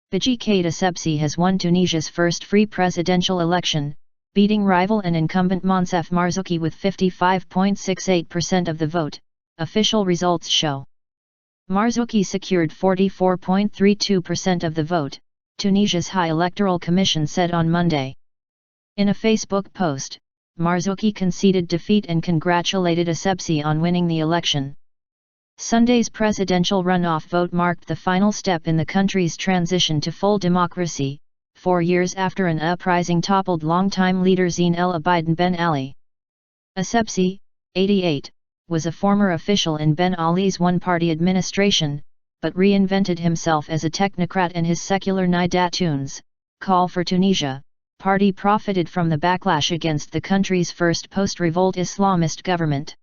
Beji Caid Essebsi has won Tunisia's first free presidential election, beating rival and incumbent Moncef Marzouki with 55.68% of the vote, official results show. Marzouki secured 44.32% of the vote, Tunisia's High Electoral Commission said on Monday. In a Facebook post, Marzouki conceded defeat and congratulated Essebsi on winning the election. Sunday's presidential runoff vote marked the final step in the country's transition to full democracy, 4 years after an uprising toppled longtime leader Zine El Abidine Ben Ali. Essebsi, 88, was a former official in Ben Ali's one-party administration, but reinvented himself as a technocrat in his secular Nidaa Tounes, Call for Tunisia, party profited from the backlash against the country's first post-revolt Islamist government.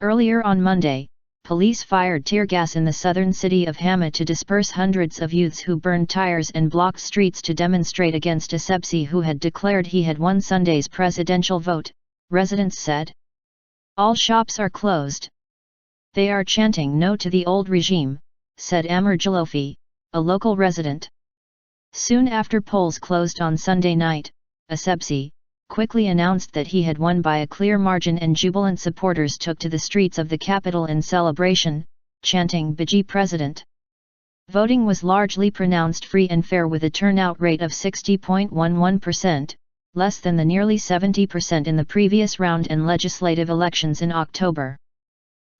Earlier on Monday, police fired tear gas in the southern city of Hamma to disperse hundreds of youths who burned tires and blocked streets to demonstrate against Essebsi, who had declared he had won Sunday's presidential vote, residents said. All shops are closed. They are chanting no to the old regime, said Amr Jalofi, a local resident. Soon after polls closed on Sunday night, Essebsi quickly announced that he had won by a clear margin, and jubilant supporters took to the streets of the capital in celebration, chanting Beji President. Voting was largely pronounced free and fair with a turnout rate of 60.11%, less than the nearly 70% in the previous round and legislative elections in October.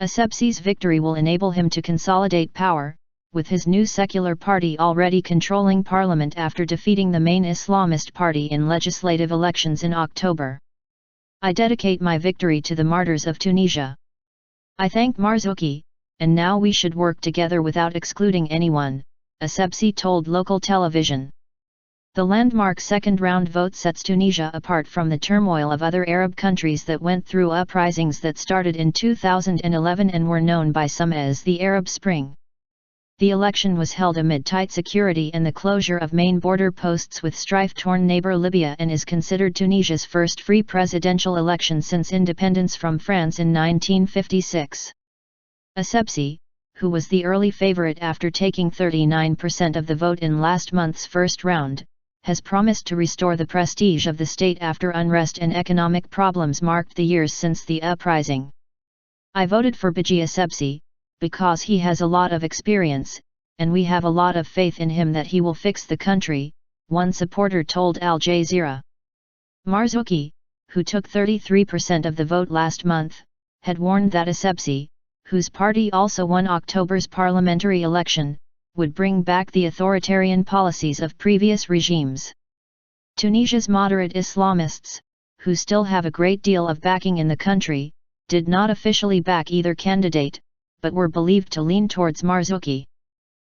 Essebsi's victory will enable him to consolidate power, with his new secular party already controlling parliament after defeating the main Islamist party in legislative elections in October. I dedicate my victory to the martyrs of Tunisia. I thank Marzouki, and now we should work together without excluding anyone, Essebsi told local television. The landmark second-round vote sets Tunisia apart from the turmoil of other Arab countries that went through uprisings that started in 2011 and were known by some as the Arab Spring. The election was held amid tight security and the closure of main border posts with strife-torn neighbor Libya, and is considered Tunisia's first free presidential election since independence from France in 1956. Essebsi, who was the early favorite after taking 39% of the vote in last month's first round, has promised to restore the prestige of the state after unrest and economic problems marked the years since the uprising. I voted for Beji Essebsi, because he has a lot of experience, and we have a lot of faith in him that he will fix the country, one supporter told Al Jazeera. Marzouki, who took 33% of the vote last month, had warned that Essebsi, whose party also won October's parliamentary election, would bring back the authoritarian policies of previous regimes. Tunisia's moderate Islamists, who still have a great deal of backing in the country, did not officially back either candidate, but were believed to lean towards Marzouki.